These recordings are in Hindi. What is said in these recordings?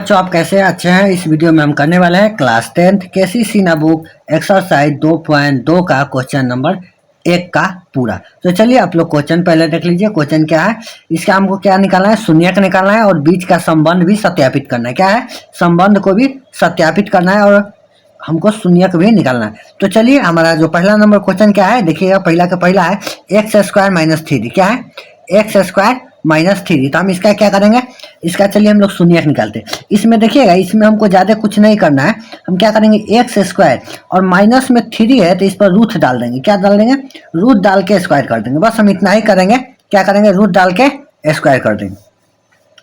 बच्चों आप कैसे हैं? अच्छे हैं। इस वीडियो में हम करने वाले हैं क्लास 10th केसी सीना बुक एक्सरसाइज 2.2 का क्वेश्चन नंबर 1 का पूरा। तो चलिए आप लोग क्वेश्चन पहले देख लीजिए। क्वेश्चन क्या है, इसका हमको क्या निकालना है, शून्यक निकालना है और बीच का संबंध भी सत्यापित करना है। क्या है, संबंध को भी सत्यापित करना है और हमको शून्यक भी निकालना है। तो चलिए हमारा जो पहला नंबर क्वेश्चन क्या है, देखिएगा पहला का पहला है एक्स स्क्वायर माइनस 3। क्या है, एक्स स्क्वायर माइनस 3। तो हम इसका क्या करेंगे, इसका चलिए हम लोग शून्यक निकालते हैं। इसमें देखिएगा, इसमें हमको ज़्यादा कुछ नहीं करना है। हम क्या करेंगे, एक्स स्क्वायर और माइनस में 3 है तो इस पर रूट डाल देंगे। क्या डाल देंगे, रूट डाल के स्क्वायर कर देंगे। बस हम इतना ही करेंगे। क्या करेंगे, रूट डाल के स्क्वायर कर देंगे।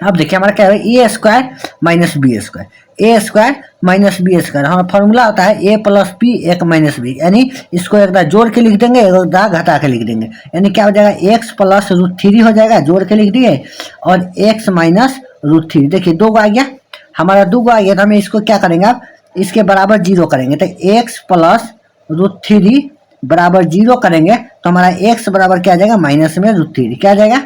अब देखिए हमारा क्या है, ए स्क्वायर माइनस बी स्क्वायर, ए स्क्वायर माइनस बी स्क्वायर। हमारा फॉर्मूला होता है ए प्लस बी एक माइनस बी, यानी इसको एक बार जोड़ के लिख देंगे, एक बार घटा के लिख देंगे। यानी क्या हो जाएगा, एक्स प्लस रूट 3 हो जाएगा, जोड़ के लिख दिए, और एक्स माइनस रूट 3। देखिए 2 आ गया, हमारा 2 आ गया। तो हमें इसको क्या करेंगे, आप इसके बराबर 0 करेंगे। तो एक्स प्लस रूट 3 बराबर 0 करेंगे तो हमारा एक्स बराबर क्या आ जाएगा, माइनस में रूट 3। क्या आ जाएगा,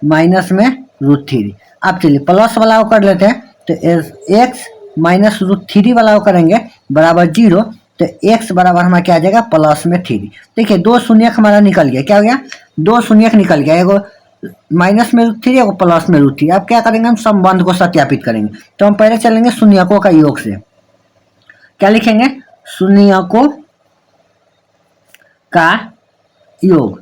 माइनस में रूट 3। अब चलिए प्लस वाला को कर लेते हैं। तो एक्स माइनस रूट 3 वाला को करेंगे बराबर 0। तो एक्स बराबर हमारा क्या आ जाएगा, प्लस में 3। देखिए 2 शून्यक हमारा निकल गया। क्या हो गया, 2 शून्यक निकल गया, एगो माइनस में रूट 3, एगो प्लस में रूट 3। अब क्या करेंगे, हम संबंध को सत्यापित करेंगे। तो हम पहले चलेंगे शून्यकों का योग से। क्या लिखेंगे, शून्यकों का योग,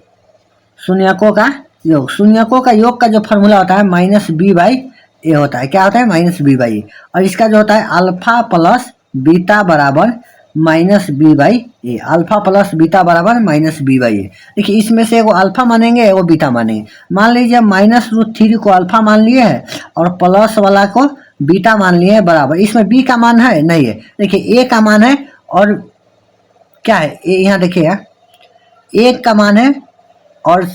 शून्यकों का योग। शून्यकों का योग का जो फॉर्मूला होता है माइनस बी बाई ए होता है। क्या होता है, माइनस बी बाई ए। और इसका जो होता है अल्फा प्लस बीटा बराबर minus B by A, alpha plus beta बराबर माइनस बी बाई ए। देखिए इसमें से एगो अल्फा मानेंगे, एगो बीटा मानेंगे। मान लीजिए माइनस रूट 3 को अल्फा मान लिए है और प्लस वाला को बीटा मान लिए है बराबर। इसमें बी का मान है नहीं है, देखिए ए का मान है। और क्या है, ए यहाँ देखिएगा, ए का मान है और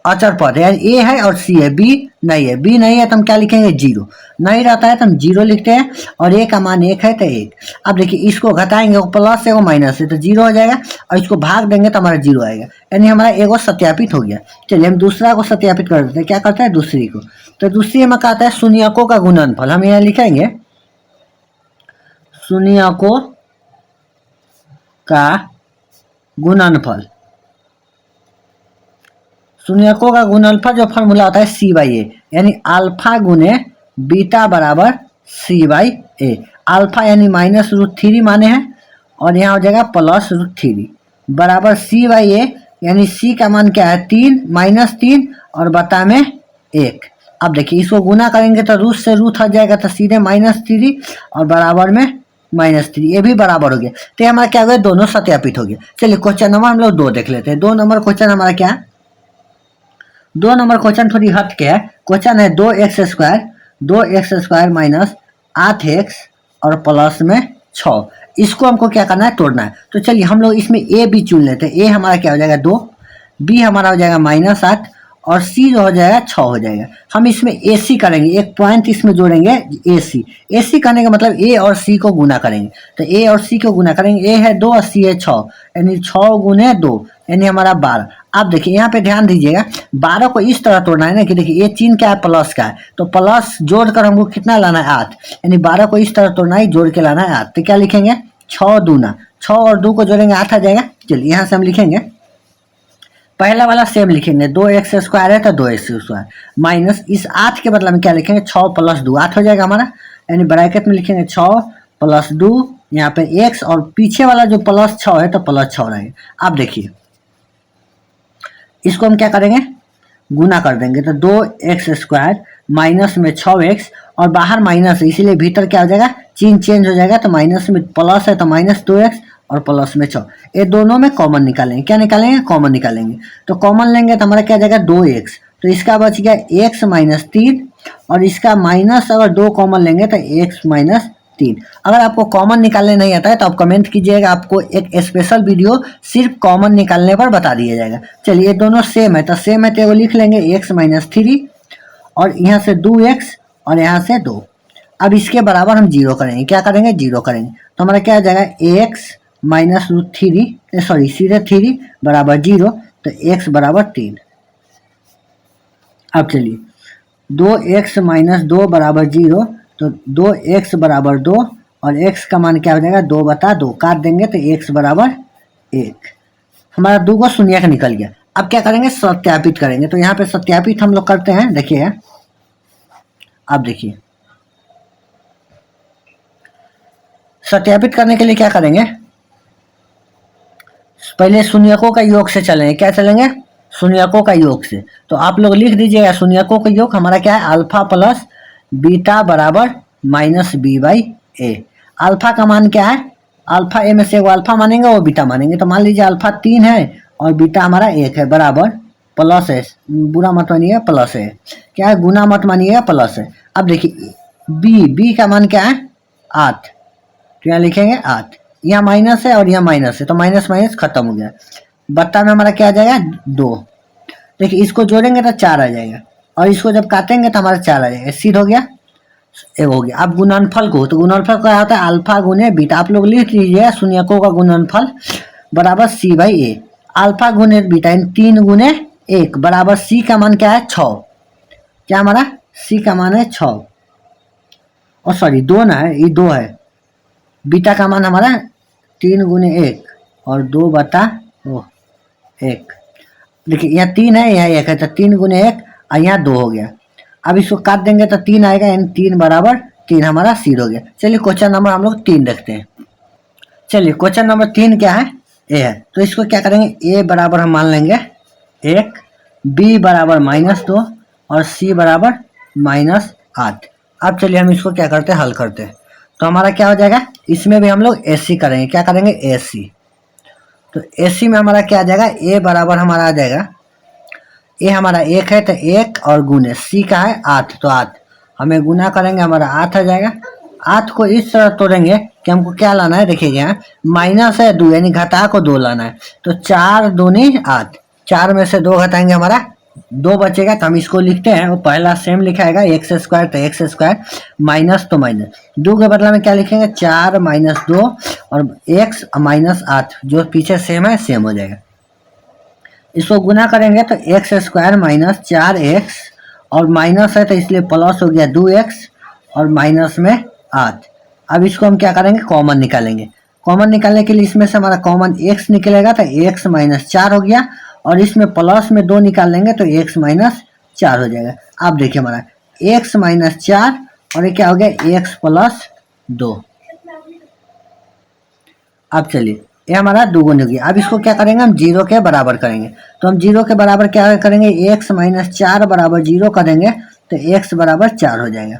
अचर पद है, यानी ए है और सी है, बी नहीं है। बी नहीं है तो हम क्या लिखेंगे, 0 नहीं रहता है तो हम 0 लिखते हैं। और ए का मान 1 है तो 1। अब देखिए इसको घटाएंगे, वो प्लस है वो माइनस है, तो 0 हो जाएगा। और इसको भाग देंगे तो हमारा 0 आएगा, यानी हमारा एगो सत्यापित हो गया। चलिए हम दूसरा को सत्यापित कर देते हैं। क्या करते हैं, दूसरी को। तो दूसरी में कहता है शून्यकों का गुणनफल। हम यहाँ लिखेंगे शून्यकों का गुणनफल। शून्यकों का गुणनफल जो फॉर्मूला होता है सी बाई ए, यानी अल्फा गुने बीटा बराबर सी बाई ए। अल्फा यानी माइनस रूट 3 माने हैं और यहाँ हो जाएगा प्लस रूट 3 बराबर सी बाई ए, यानी सी का मान क्या है, 3 माइनस 3 और बटा में 1। अब देखिए इसको गुना करेंगे तो रूट से रूट हट जाएगा, तो सीधे माइनस 3 और बराबर में माइनस 3, ये भी बराबर हो गया। तो हमारा क्या हो गया, दोनों सत्यापित हो गया। चलिए क्वेश्चन नंबर हम लोग 2 देख लेते हैं। 2 नंबर क्वेश्चन हमारा क्या है, 2 नंबर क्वेश्चन थोड़ी हट के है। क्वेश्चन है 2x स्क्वायर माइनस 8x और प्लस में 6। इसको हमको क्या करना है, तोड़ना है। तो चलिए हम लोग इसमें ए बी चुन लेते हैं। ए हमारा क्या हो जाएगा 2, बी हमारा हो जाएगा माइनस 8 और सी जो हो जाएगा 6 हो जाएगा। हम इसमें ए सी करेंगे, एक पॉइंट इसमें जोड़ेंगे ए सी। ए सी करने का मतलब ए और सी को गुना करेंगे। तो ए और सी को गुना करेंगे, ए है 2 और सी है 6, यानी 6 गुने 2 यानी हमारा 12। आप देखिए यहाँ पे ध्यान दीजिएगा, 12 को इस तरह तोड़ना है ना कि देखिए ये चिन्ह क्या है, प्लस का है, तो प्लस जोड़कर हमको कितना लाना है, 8। यानी 12 को इस तरह तोड़ना है, जोड़ के लाना है 8। तो क्या लिखेंगे, 6 दूना, 6 और 2 को जोड़ेंगे 8 आ जाएगा। चलिए यहाँ से हम लिखेंगे, पहला वाला सेम लिखेंगे, 2x स्क्वायर है तो 2x स्क्वायर माइनस इस 8 के बदला में क्या लिखेंगे, 6 प्लस 2 8 हो जाएगा हमारा। यानी ब्रैकेट में लिखेंगे 6 प्लस 2, यहाँ पे x और पीछे वाला जो प्लस 6 है तो प्लस 6 रहेगा। अब देखिए इसको हम क्या करेंगे, गुना कर देंगे। तो 2x स्क्वायर माइनस में 6x और बाहर माइनस है, इसीलिए भीतर क्या हो जाएगा, चिन्ह चेंज हो जाएगा। तो माइनस में प्लस है तो माइनस 2x और प्लस में 6। ये दोनों में कॉमन निकालेंगे। क्या निकालेंगे, कॉमन निकालेंगे। तो कॉमन लेंगे तो हमारा क्या आ जाएगा 2x, तो इसका बच गया x माइनस 3 और इसका माइनस अगर 2 कॉमन लेंगे तो x माइनस 3। अगर आपको कॉमन निकालने नहीं आता है तो आप कमेंट कीजिएगा, आपको एक स्पेशल वीडियो सिर्फ कॉमन निकालने पर बता दिया जाएगा। चलिए दोनों सेम है तो सेम है, तो वो लिख लेंगे x माइनस 3 और यहाँ से 2x और यहाँ से 2। अब इसके बराबर हम 0 करेंगे। क्या करेंगे, 0 करेंगे। तो हमारा क्या आ जाएगा, x माइनस रूट 3 सॉरी सीधे 3 बराबर 0, तो x बराबर 3। अब चलिए 2x माइनस 2 बराबर 0, तो 2x बराबर 2 और x का मान क्या हो जाएगा 2/2, काट देंगे तो x बराबर 1। हमारा 2 को शून्य का निकल गया। अब क्या करेंगे सत्यापित करेंगे, तो यहाँ पे सत्यापित हम लोग करते हैं। देखिए आप देखिए सत्यापित करने के लिए क्या करेंगे, पहले शून्यकों का योग से चलेंगे। क्या चलेंगे शून्यकों का योग से। तो आप लोग लिख दीजिएगा शून्यकों का योग हमारा क्या है अल्फा प्लस बीटा बराबर minus B by A. Alpha का मान क्या है, अल्फा ए में से वो अल्फा मानेंगे वो बीटा मानेंगे। तो मान लीजिए अल्फा 3 है और बीटा हमारा 1 है, बराबर प्लस है, बुरा मत मानिएगा प्लस है, क्या है गुना मत मानिएगा प्लस है। अब देखिए बी का मान क्या है 8, तो यहाँ लिखेंगे 8, यहाँ माइनस है और यहाँ माइनस है, तो माइनस माइनस खत्म हो गया। बट्टा में हमारा क्या आ जाएगा 2। देखिए इसको जोड़ेंगे तो 4 आ जाएगा और इसको जब काटेंगे तो हमारा 4 आ जाएगा, सिद्ध हो गया, एक हो गया। अब गुणनफल को, तो गुणनफल क्या होता है अल्फा गुने बीटा। आप लोग लिख लीजिए शून्यकों का गुणनफल बराबर सी बाई ए। अल्फा गुने बीटा 3 गुने 1 बराबर सी का मान क्या है 6। क्या हमारा सी का मान है 6, और सॉरी 2 ना है, ये 2 है। बीटा का मान हमारा 3 गुने 1 और 2/1। देखिए यहाँ 3 है यहाँ 1 है, तो 3 गुने 1 और यहाँ 2 हो गया। अब इसको काट देंगे तो 3 आएगा, यानी 3 बराबर 3 हमारा सिद्ध हो गया। चलिए क्वेश्चन नंबर हम लोग 3 देखते हैं। चलिए क्वेश्चन नंबर 3 क्या है ए है, तो इसको क्या करेंगे ए बराबर हम मान लेंगे 1, बी बराबर -2 और सी बराबर -8। अब चलिए हम इसको क्या करते हैं हल करते हैं। तो हमारा क्या हो जाएगा, इसमें भी हम लोग एसी करेंगे। क्या करेंगे एसी, तो एसी में हमारा क्या आ जाएगा ए बराबर हमारा आ जाएगा, ए हमारा 1 है तो 1 और गुने सी का है 8, तो 8 हमें गुना करेंगे हमारा 8 आ जाएगा। 8 को इस तरह तोड़ेंगे कि हमको क्या लाना है, देखिए यहाँ माइनस है 2 यानी घटा को 2 लाना है, तो 4 दूनी 8, 4 में से 2 घटाएंगे हमारा 2 बचेगा। तो हम इसको लिखते हैं, वो पहला सेम लिखाएगा एक्स स्क्वायर, तो एक्स स्क्वायर माइनस तो माइनस 2 के बदला में क्या लिखेंगे 4 - 2 और एक्स -8, जो पीछे सेम है सेम हो जाएगा। इसको गुना करेंगे तो एक्स स्क्वायर माइनस 4x और माइनस है तो इसलिए प्लस हो गया 2x और माइनस में 8। अब इसको हम क्या करेंगे कॉमन निकालेंगे। कॉमन निकालने के लिए इसमें से हमारा कॉमन x निकलेगा, तो x -4 हो गया और इसमें प्लस में 2 निकाल लेंगे तो x -4 हो जाएगा। अब देखिए हमारा x -4 और ये क्या हो गया x + 2। अब चलिए ये हमारा 2 गुना हो गया। अब इसको क्या करेंगे हम 0 के बराबर करेंगे। तो हम 0 के बराबर क्या करेंगे x -4 बराबर 0 करेंगे तो x बराबर 4 हो जाएगा।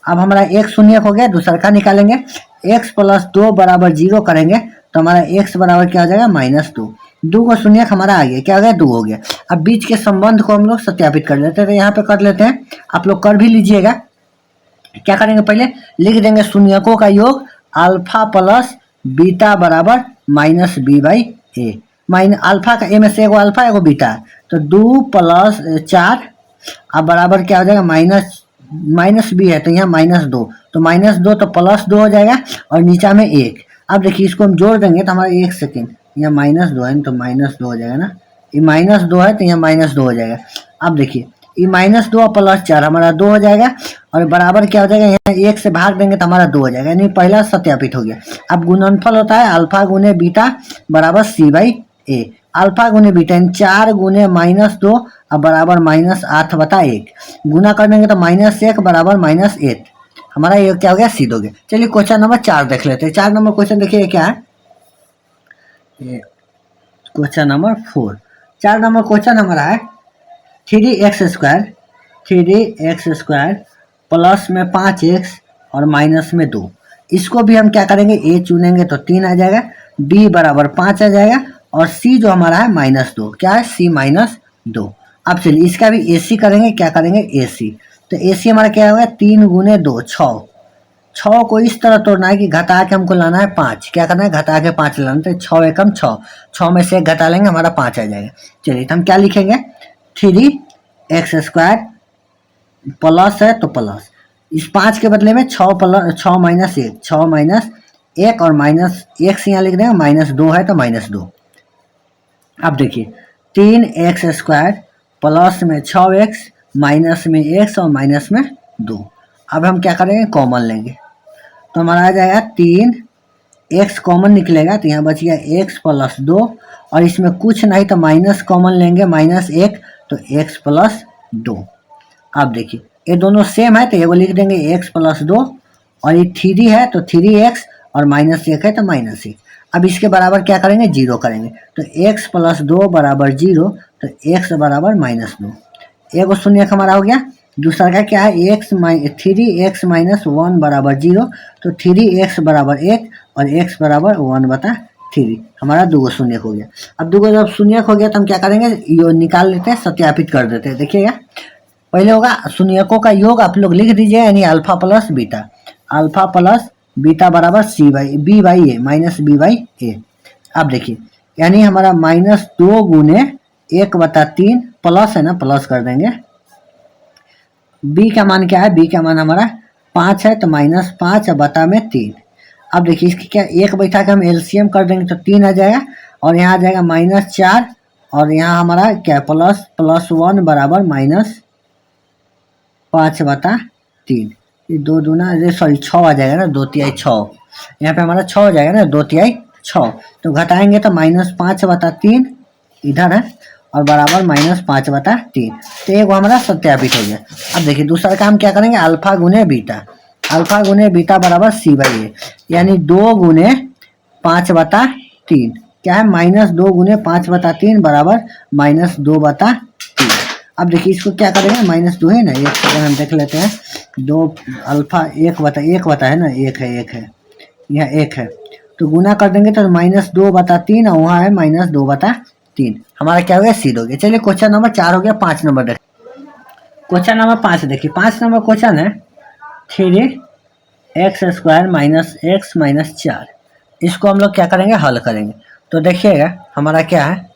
अब हमारा एक शून्य हो गया, दूसरा का निकालेंगे x + 2 बराबर 0 करेंगे तो हमारा x बराबर क्या हो जाएगा -2। 2 को शून्य हमारा आ गया, क्या हो गया 2 हो गया। अब बीच के संबंध को हम लोग सत्यापित कर लेते हैं, तो यहाँ पे कर लेते हैं, आप लोग कर भी लीजिएगा। क्या करेंगे पहले लिख देंगे शून्यकों का योग अल्फा प्लस बीटा बराबर -b/a। अल्फा का ए में से एगो अल्फा एगो बीटा, तो 2 + 4 अब बराबर क्या हो जाएगा माइनस बी है तो यहाँ -2, तो -2 तो +2 हो जाएगा और नीचा में 1। अब देखिए इसको हम जोड़ देंगे तो हमारा 1 सेकेंड, यहाँ -2 है तो -2 हो जाएगा ना, ये -2 है तो यहाँ -2 हो जाएगा। अब देखिए ये -2 + 4 हमारा 2 हो जाएगा और बराबर क्या हो जाएगा यहाँ 1 से भाग देंगे तो हमारा 2 हो जाएगा, यानी पहला सत्यापित हो गया। अब गुणनफल होता है अल्फा गुने बीटा बराबर c/a। अल्फा गुने बीटा 4 गुने -2 अब बराबर -8/1। गुना कर देंगे तो -1 बराबर -8। हमारा ये क्या हो गया सिद्ध हो गया। चलिए क्वेश्चन नंबर 4 देख लेते हैं। 4 नंबर क्वेश्चन देखिए क्या है, क्वेश्चन नंबर 4। 4 नंबर क्वेश्चन हमारा है 3x² प्लस में 5x और माइनस में 2। इसको भी हम क्या करेंगे a चुनेंगे तो 3 आ जाएगा, b बराबर 5 आ जाएगा और c जो हमारा है -2, क्या है c -2। अब चलिए इसका भी ac करेंगे। क्या करेंगे ac, तो ac हमारा क्या होगा 3 गुने 2 6। 6 को इस तरह तोड़ना है कि घटा के हमको लाना है 5। क्या करना है घटा के 5 लाना, तो 6 एकम 6, 6 में से 1 घटा लेंगे हमारा 5 आ जाएगा। चलिए तो हम क्या लिखेंगे 3x² प्लस है तो प्लस, इस 5 के बदले में 6 -1 6 -1 और -1 से यहाँ लिख देंगे -2 है तो -2। अब देखिए 3x² प्लस में 6x माइनस में x और माइनस में 2। अब हम क्या करेंगे, कॉमन लेंगे, तो हमारा आ जाएगा 3x कॉमन निकलेगा, तो यहाँ बच गया x प्लस 2, और इसमें कुछ नहीं तो माइनस कॉमन लेंगे, -1, तो x प्लस 2। अब देखिए ये दोनों सेम है तो ये लिख देंगे x प्लस 2, और ये 3 है तो 3x, और -1 है तो -1। अब इसके बराबर क्या करेंगे, 0 करेंगे, तो x प्लस 2 बराबर 0, तो x बराबर -2। एगो शून्य हमारा हो गया। दूसरा का क्या है, 3x माइनस 1 बराबर 0, तो 3x बराबर 1 और x बराबर 1/3, हमारा 2 शून्य हो गया। अब 2 जब शून्य हो गया तो हम क्या करेंगे, यो निकाल लेते हैं, सत्यापित कर देते हैं। देखिएगा पहले होगा शून्यकों का योग, आप लोग लिख दीजिए, यानी अल्फा प्लस बीटा बराबर b/a माइनस b/a। अब देखिए यानी हमारा -2 गुने 1/3 प्लस है ना, प्लस कर देंगे, b का मान क्या है, b का मान हमारा 5 है, तो -5/3। अब देखिए इसकी क्या, एक बैठा के हम एलसीएम कर देंगे तो 3 आ जाएगा, और यहाँ आ जाएगा -4, और यहाँ हमारा क्या +1 बराबर -5/3। ये 2 दूना सॉरी 6 आ जाएगा ना, 2/3 6, यहाँ पे हमारा 6 हो जाएगा ना, 2/3 6, तो घटाएंगे तो -5/3 इधर है, और बराबर -5/3, तो एक हमारा सत्यापित हो गया। अब देखिए दूसरा काम क्या करेंगे, अल्फा गुने बीटा बराबर c/a, यानी 2 गुने 5/3, क्या है, -2 गुने 5/3 बराबर -2/3। अब देखिए इसको क्या करेंगे, -2 है ना, एक सेकंड हम देख लेते हैं, 2 अल्फा 1 है ना, 1 है, यहाँ 1 है, तो गुना कर देंगे तो -2/3, और वहाँ है -2/3, हमारा क्या हो गया, सी हो गया। चलिए क्वेश्चन नंबर 4 हो गया। 5 नंबर देखिए, क्वेश्चन नंबर 5 देखिए, 5 नंबर क्वेश्चन है 3x² - x - 4, इसको हम लोग क्या करेंगे, हल करेंगे। तो देखिएगा हमारा क्या है,